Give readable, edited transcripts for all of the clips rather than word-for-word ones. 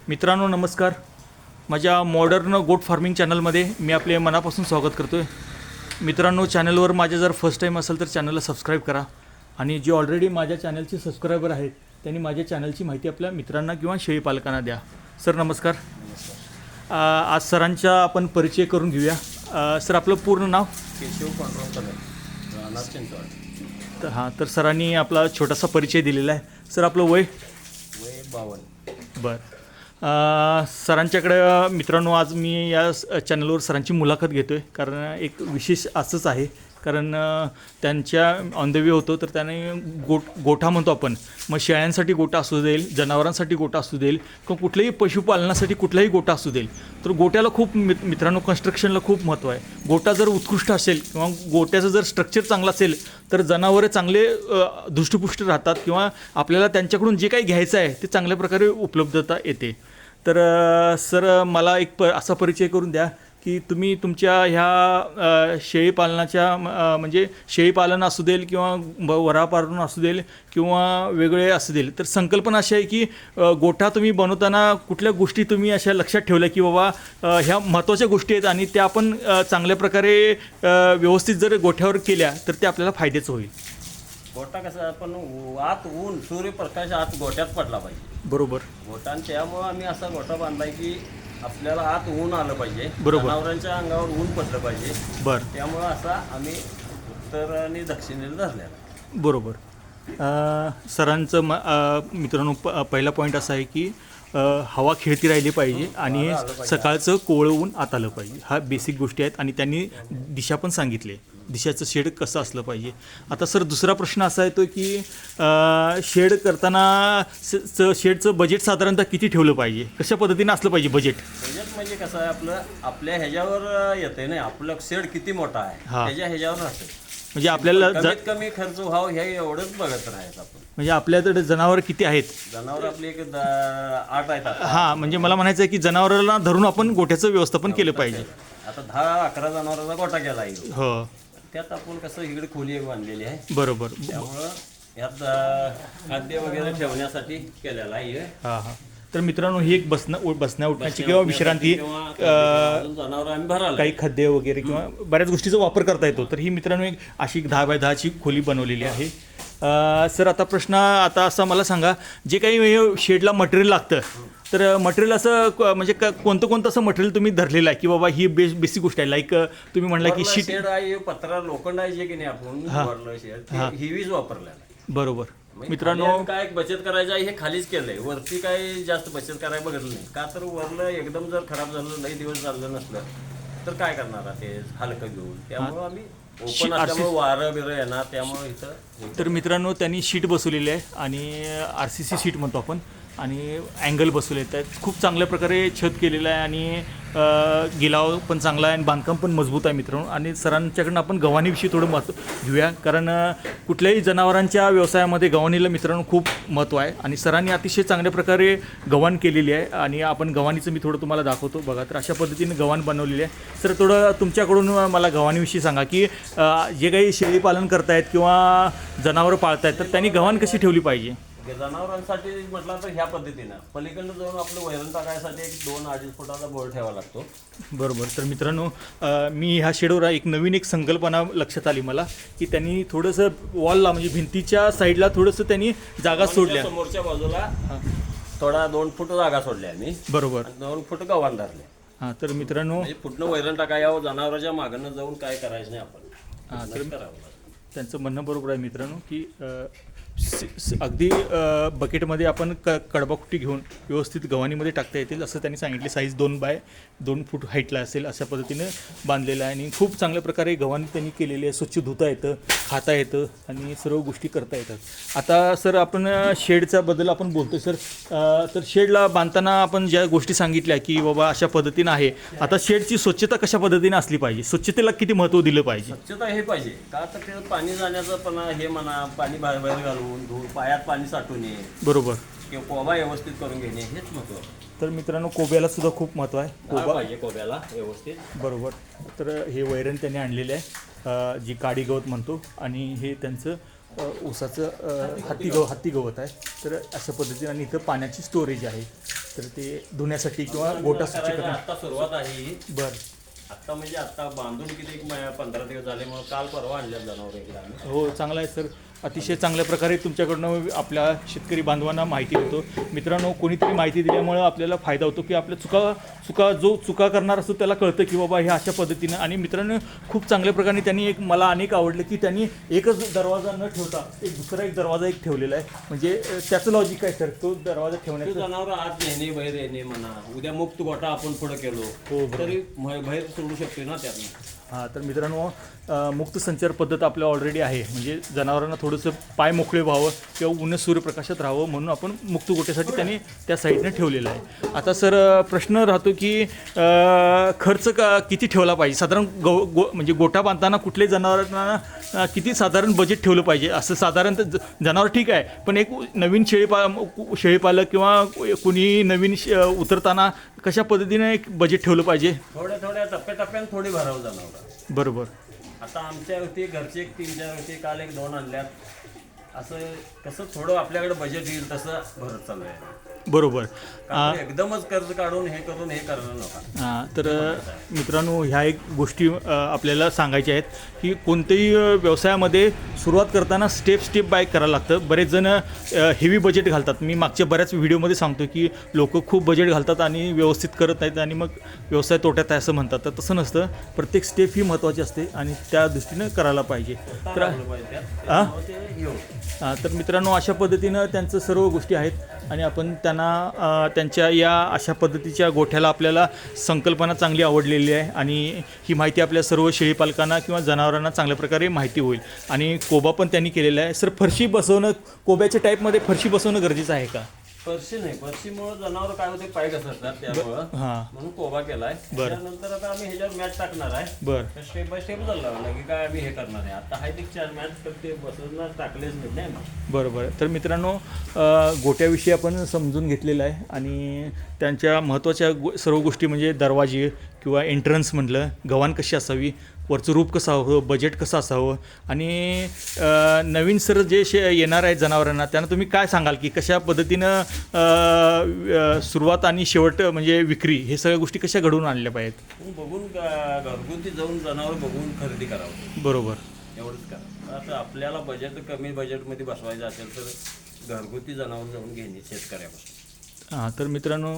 मित्रांनो नमस्कार. माझ्या मॉडर्न गोट फार्मिंग चॅनलमध्ये मी आपले मनापासून स्वागत करतो आहे. मित्रांनो, चॅनलवर माझ्या जर फर्स्ट टाईम असेल तर चॅनलला सबस्क्राईब करा आणि जे ऑलरेडी माझ्या चॅनलचे सबस्क्रायबर आहेत त्यांनी माझ्या चॅनलची माहिती आपल्या मित्रांना किंवा शेळी पालकांना द्या. सर नमस्कार. आज सरांचा आपण परिचय करून घेऊया. सर आपलं पूर्ण नाव? केशव पांडुरंग कदम, राहणार चिंचवड. तर सरांनी आपला छोटासा परिचय दिलेला आहे. सर आपलं वय? वय 52. बरं. सरांच्याकडे मित्रांनो आज मी या चॅनलवर सरांची मुलाखत घेतो आहे, कारण एक विशेष असंच आहे, कारण त्यांच्या ऑन द वे होतो तर त्याने गोठा म्हणतो आपण, मग शेळ्यांसाठी गोठा असू देईल, जनावरांसाठी गोठा असू देईल किंवा कुठल्याही पशुपालनासाठी कुठलाही गोठा असू देईल, तर गोट्याला खूप मित्रांनो कन्स्ट्रक्शनला खूप महत्त्व आहे. गोठा जर उत्कृष्ट असेल किंवा गोट्याचं जर स्ट्रक्चर चांगलं असेल तर जनावरे चांगले धुष्टपुष्ट राहतात किंवा आपल्याला त्यांच्याकडून जे काही घ्यायचं आहे ते चांगल्या प्रकारे उपलब्धता येते. तर सर मला एक असा परिचय करून द्या की तुम्ही तुमच्या ह्या शेळीपालनाच्या म्हणजे शेळीपालन असू देईल किंवा वरापालन असू देईल किंवा वेगळे असू देईल, तर संकल्पना अशी आहे की गोठा तुम्ही बनवताना कुठल्या गोष्टी तुम्ही अशा लक्षात ठेवल्या की बाबा ह्या महत्त्वाच्या गोष्टी आहेत आणि त्या आपण चांगल्या प्रकारे व्यवस्थित जर गोठ्यावर केल्या तर ते आपल्याला फायद्याचं होईल. गोठा कसा आपण आत ऊन सूर्यप्रकाश आत गोठ्यात पडला पाहिजे. बरोबर. गोठा आणि त्यामुळं आम्ही असा गोठा बांधलाय की आपल्याला आत ऊन आलं पाहिजे, बरोबर. जनावरांच्या अंगावर ऊन पडलं पाहिजे. बरं. त्यामुळं असा आम्ही उत्तर आणि दक्षिणेला धरलेला. बरोबर. सरांचं मित्रांनो पहिला पॉईंट असा आहे की हवा खेळती राहिली पाहिजे आणि सकाळचं कोवळं ऊन आत आलं पाहिजे. हा बेसिक गोष्टी आहेत आणि त्यांनी दिशा पण सांगितली, दिशाचं शेड कसं असलं पाहिजे. आता सर दुसरा प्रश्न असा येतो की शेड करताना शेडचं बजेट साधारणतः किती ठेवलं पाहिजे, कशा पद्धतीनं असलं पाहिजे बजेट? बजेट म्हणजे कसं आहे, आपल्या ह्याच्यावर येते नाही, आपलं शेड किती मोठा आहे त्याच्या ह्याच्यावर राहते. म्हणजे आपल्याला कमीत कमी खर्च व्हावं हे एवढंच बघत राहायचं आपण. म्हणजे आपल्याकडे जनावर किती आहेत? जनावर आपली 8 आहेत. हां, म्हणजे मला म्हणायचं आहे की जनावरांना धरून आपण गोठ्याचं व्यवस्थापन केलं पाहिजे. आता 10-11 जनावरांचा गोठा केला आहे. हो, त्यात आपण कसं इकडे खोली एक बांधलेली आहे. बरोबर. त्यामुळं यात खाद्य वगैरे ठेवण्यासाठी केलेला आहे. हां हां. तर मित्रांनो ही एक बसण्या उठण्याची किंवा विश्रांती, जनावर आम्ही भरायला काही खाद्य वगैरे किंवा बऱ्याच गोष्टीचा वापर करता येतो. तर ही मित्रांनो एक अशी 10 बाय 10ची खोली बनवलेली आहे. सर आता प्रश्न आता असा मला सांगा, जे काही शेडला मटेरियल लागतं तर मटेरियल असं म्हणजे कोणतं असं मटेरियल तुम्ही धरलेलं आहे की बाबा ही बेसिक गोष्ट आहे, लाईक तुम्ही म्हणला की शेड आहे, पत्रा लोखंड आहे जे की नाही आपण शेड हिवीज वापरलेला आहे. बरोबर. मित्रांनो काय बचत करायचं आहे हे खालीच केलंय, वरती काय जास्त बचत करायला बघितलं नाही. का तर वरलं एकदम जर खराब झालं, लई दिवस झालं नसलं तर काय करणार ते हलकं घेऊन. त्यामुळं आम्ही ओपन असल्यामुळे वारं बिरं येणार, त्यामुळे इथं. तर मित्रांनो त्यांनी शीट बसवलेली आहे आणि RCC शीट म्हणतो आपण, आणि अँगल बसवले आहेत. खूप चांगल्या प्रकारे छत केलेलं आहे आणि गिलाव पण चांगला आहे आणि बांधकाम पण मजबूत आहे मित्रांनो. आणि सरांच्याकडनं आपण गव्हाणीविषयी थोडं महत्त्व घेऊया, कारण कुठल्याही जनावरांच्या व्यवसायामध्ये गव्हाणीला मित्रांनो खूप महत्त्व आहे आणि सरांनी अतिशय चांगल्या प्रकारे गव्हाण केलेली आहे आणि आपण गव्हाणीचं मी थोडं तुम्हाला दाखवतो बघा. तर अशा पद्धतीने गव्हाण बनवलेली आहे. सर थोडं तुमच्याकडून मला गव्हाणीविषयी सांगा की जे काही शेळी पालन करतायत किंवा जनावरं पाळतायत तर त्यांनी गव्हाण कशी ठेवली पाहिजे? जनावरांसाठी म्हटलं तर ह्या पद्धतीनं पलीकडनं जाऊन आपलं वैरण टाकायसाठी 2-2.5 फुटाचा बोर ठेवावा लागतो. बरोबर. तर मित्रांनो मी ह्या शेडवर एक नवीन संकल्पना लक्षात आली मला की त्यांनी थोडंसं वॉलला म्हणजे भिंतीच्या साईडला थोडंसं त्यांनी जागा सोडल्या, समोरच्या बाजूला थोडा 2 फूट जागा सोडल्या मी. बरोबर. 2 फूट गव्हाण धरले. हां. तर मित्रांनो फुटणं वैरण टाकायला जनावरांच्या मागणं जाऊन काय करायचं नाही आपण. हां. तर त्यांचं म्हणणं बरोबर आहे मित्रांनो की अगदी बकेटमध्ये आपण कडबाकुटी घेऊन व्यवस्थित गव्हाणीमध्ये टाकता येतील असं त्यांनी सांगितले. साईज 2 बाय 2 फूट हाईटला असेल अशा पद्धतीनं बांधलेलं आहे आणि खूप चांगल्या प्रकारे गव्हाणी त्यांनी केलेली आहे. स्वच्छ धुता येतं, खाता येतं आणि सर्व गोष्टी करता येतात. आता सर आपण शेडच्या बद्दल आपण बोलतो सर. तर शेडला बांधताना आपण ज्या गोष्टी सांगितल्या की बाबा अशा पद्धतीनं आहे, आता शेडची स्वच्छता कशा पद्धतीने असली पाहिजे, स्वच्छतेला किती महत्त्व दिलं पाहिजे? स्वच्छता हे पाहिजे का तर ते पाणी जाण्याचं पण हे म्हणा, पाणी बाहेर घालून धूळ पायात पाणी साठवू नये. बरोबर. किंवा कोबा व्यवस्थित करून घेणे हेच महत्व. तर मित्रांनो कोब्याला सुद्धा खूप महत्त्व आहे. कोबा पाहिजे कोब्याला व्यवस्थित. बरोबर. तर हे वैरण त्यांनी आणलेलं आहे, जी काडी गवत म्हणतो, आणि हे त्यांचं ऊसाचं हत्ती गवत आहे. तर अशा पद्धतीने आणि इथं पाण्याची स्टोरेज आहे. तर ते धुण्यासाठी किंवा गोटा स्वच्छ करायला करण्या आता सुरुवात आहे ही. बरं आता म्हणजे आता बांधून किती एक 15 दिवस झाले, मग काल परवा आणल्या जनावर एकदा आम्ही. हो चांगला आहे सर. अतिशय चांगल्या प्रकारे तुमच्याकडनं आपल्या शेतकरी बांधवांना माहिती देतो. मित्रांनो, कोणीतरी माहिती दिल्यामुळं आपल्याला फायदा होतो की आपल्या चुका करणार असतो त्याला कळतं की बाबा हे अशा पद्धतीनं. आणि मित्रांनो, खूप चांगल्या प्रकारे त्यांनी मला अनेक आवडलं की त्यांनी एकच दरवाजा न ठेवता दुसरा एक दरवाजा ठेवलेला आहे. म्हणजे त्याचं लॉजिक काय सर, तो दरवाजा ते ठेवण्याचं? जनावर आत येणे बाहेर येणे म्हणा, उद्या मुक्त गोठा आपण पुढे केलो तरी बाहेर सोडू शकतो ना त्यातनं. हां, तर मित्रांनो, मुक्त संचार पद्धत आपल्या ऑलरेडी आहे. म्हणजे जनावरांना थोडंसं पाय मोकळे व्हावं किंवा ऊन सूर्यप्रकाशात राहावं म्हणून आपण मुक्त गोठ्यासाठी त्यांनी त्या साईडने ठेवलेलं आहे. आता सर प्रश्न राहतो की खर्च किती ठेवला पाहिजे साधारण? म्हणजे गोठा बांधताना कुठल्याही जनावरांना किती साधारण बजेट ठेवलं पाहिजे? असं साधारणतः जनावर ठीक आहे, पण एक नवीन शेळीपालक किंवा कुणी नवीन उतरताना कशा पद्धतीने एक बजेट ठेवलं पाहिजे? थोड्या टप्प्याटप्प्यानं थोडी भरावं जनावर. बरोबर. आता आमच्या होती घरचे एक 3-4 होते, काल एक 2 आणल्यात. असं कसं थोडं आपल्याकडे बजेट येईल तसं भरत चालू आहे. बरोबर. एकदमच कर्ज काढून हे करून हे करणं नका. हां, तर मित्रांनो, ह्या एक गोष्टी आपल्याला सांगायच्या आहेत की कोणत्याही व्यवसायामध्ये सुरुवात करताना स्टेप बाय करायला लागतं. बरेच जण हेवी बजेट घालतात. मी मागच्या बऱ्याच व्हिडिओमध्ये सांगतो की लोक खूप बजेट घालतात आणि व्यवस्थित करत नाहीत आणि मग व्यवसाय तोट्यात आहे असं म्हणतात. तर तसं नसतं. प्रत्येक स्टेप ही महत्त्वाची असते आणि त्या दृष्टीनं करायला पाहिजे. तर मित्रांनो, अशा पद्धतीनं त्यांचं सर्व गोष्टी आहेत आणि आपण त्यांना त्यांच्या या अशा पद्धतीच्या गोठ्याला आपल्याला संकल्पना चांगली आवडलेली आहे आणि ही माहिती आपल्या सर्व शेळीपालकांना किंवा जनावरांना चांगल्या प्रकारे माहिती होईल. आणि कोबा पण त्यांनी केलेला आहे. सर, फरशी बसवणं, कोब्याच्या टाईपमध्ये फरशी बसवणं गरजेचं आहे का? फरशी नाही, फरशीमुळे जनावर काय होते, पाय घसरतात त्यामुळं. हां, म्हणून कोबा केलाय. त्यानंतर आता आम्ही ह्याच्यावर मॅच टाकणार आहे. बरं. स्टेप बाय स्टेप चालला की काय आम्ही हे करणार आहे. आता आहे ते 4 मॅच तर ते बसवणार टाकलेच नाही ना. बरोबर. तर मित्रांनो, गोट्याविषयी आपण समजून घेतलेलं आहे आणि त्यांच्या महत्त्वाच्या सर्व गोष्टी म्हणजे दरवाजे किंवा एंट्रन्स म्हटलं, गव्हाण कशी असावी, वरचं रूप कसं हवं, बजेट कसं असावं आणि नवीन सर जे येणार आहे जनावरांना त्यांना तुम्ही काय सांगाल की कशा पद्धतीनं सुरुवात आणि शेवट म्हणजे विक्री हे सगळ्या गोष्टी कशा घडवून आणल्या पाहिजेत? बघून घरगुती जाऊन जनावर बघून खरेदी करावं. बरोबर. एवढंच करा. आता आपल्याला बजेट कमी बजेटमध्ये बसवायचं असेल तर घरगुती जनावर जाऊन घेणे शेतकऱ्यापासून. हां, तर मित्रांनो,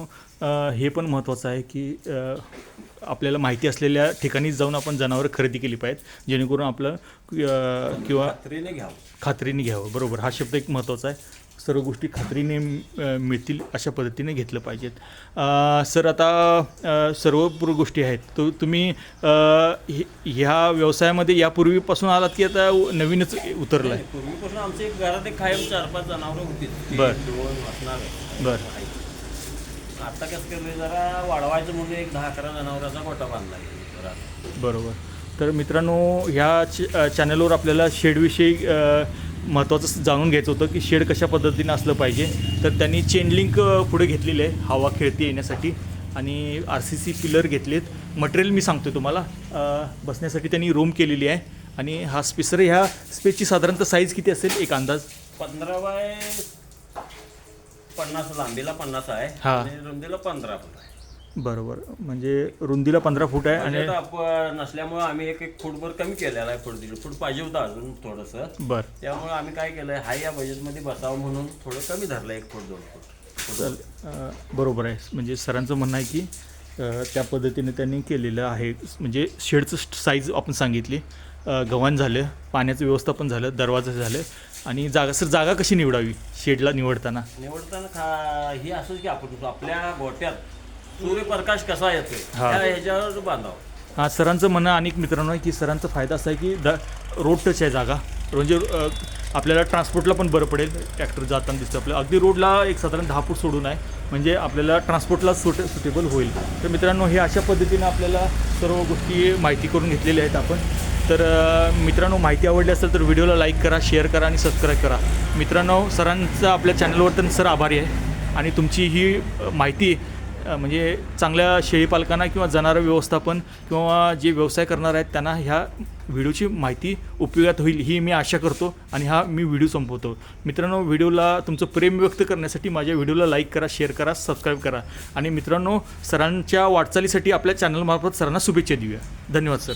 हे पण महत्त्वाचं आहे की आपल्याला माहिती असलेल्या ठिकाणी जाऊन आपण जनावरं खरेदी केली पाहिजेत जेणेकरून आपलं किंवा खात्रीने घ्यावं. बरोबर, हा शब्द एक महत्त्वाचा आहे. सर्व गोष्टी खात्रीने मिळतील अशा पद्धतीने घेतलं पाहिजेत. सर, आता सर्व गोष्टी आहेत तो तुम्ही ह्या व्यवसायामध्ये यापूर्वीपासून आलात की आता नवीनच उतरलं आहे? पूर्वीपासून आमच्या घरात एक कायम 4-5 जनावरं होती. बरं. आता कसं केलं, जरा वाढवायचं म्हणून एक 10-11 जनावरांचा गोठा बांधला आहे. बरोबर. तर मित्रांनो, ह्या चॅनलवर आपल्याला शेडविषयी महत्त्वाचं जाणून घ्यायचं होतं की शेड कशा पद्धतीनं असलं पाहिजे. तर त्यांनी चेन लिंक पुढे घेतलेली आहे हवा खेळती येण्यासाठी आणि RCC पिलर घेतलेत. मटेरियल मी सांगतो तुम्हाला. बसण्यासाठी त्यांनी रूम केलेली आहे आणि हा स्पेसर, ह्या स्पेसची साधारणतः साईज किती असेल एक अंदाज? 15 बाय 50 लांबीला 50 आहे आणि रुंदीला 15 फूट आहे. बरोबर. म्हणजे रुंदीला 15 फूट आहे आणि नसल्यामुळे आम्ही एक फूटभर कमी केलेला आहे. 1.5 फूट पाहिजे होतं अजून थोडंसं. बरं. त्यामुळे आम्ही काय केलं, हाय या बजेटमध्ये बसावं म्हणून थोडं कमी धरलं, 1 फूट 2 फूट. बरोबर आहे. म्हणजे सरांचं म्हणणं आहे की त्या पद्धतीने त्यांनी केलेलं आहे. म्हणजे शेडचं साईज आपण सांगितली, गव्हाण झालं, पाण्याचं व्यवस्थापन झालं, दरवाजा झालं आणि जागा कशी निवडावी शेडला निवडताना ही असंच की आपण आपल्या गोट्यात सूर्यप्रकाश कसा येतो ह्याच्यावर बांधावं. हां, सरांचं म्हणणं अनेक मित्रांनो आहे की सरांचा फायदा असा आहे की रोड टच आहे जागा. म्हणजे आपल्याला ट्रान्सपोर्टला पण बरं पडेल. ट्रॅक्टर जाताना दिसतं आपल्याला अगदी रोडला एक साधारण 10 फूट सोडून आहे. म्हणजे आपल्याला ट्रान्सपोर्टला सुटेबल होईल. तर मित्रांनो, हे अशा पद्धतीनं आपल्याला सर्व गोष्टी माहिती करून घेतलेल्या आहेत आपण. तर मित्रांनो, माहिती आवडली असेल तर व्हिडिओला लाईक करा, शेअर करा आणि सबस्क्राईब करा. मित्रांनो, सरांचा आपल्या चॅनलवर तर सर आभारी आहे आणि तुमची ही माहिती म्हणजे चांगल्या शेळीपालकांना किंवा जनावर व्यवस्थापन किंवा जे व्यवसाय करणार आहेत त्यांना ह्या व्हिडिओची माहिती उपयोगात होईल ही मी आशा करतो आणि हा मी व्हिडिओ संपवतो. मित्रांनो, व्हिडिओला तुमचं प्रेम व्यक्त करण्यासाठी माझ्या व्हिडिओला लाईक करा, शेअर करा, सबस्क्राईब करा आणि मित्रांनो, सरांच्या वाटचालीसाठी आपल्या चॅनलमार्फत सरांना शुभेच्छा देऊया. धन्यवाद सर.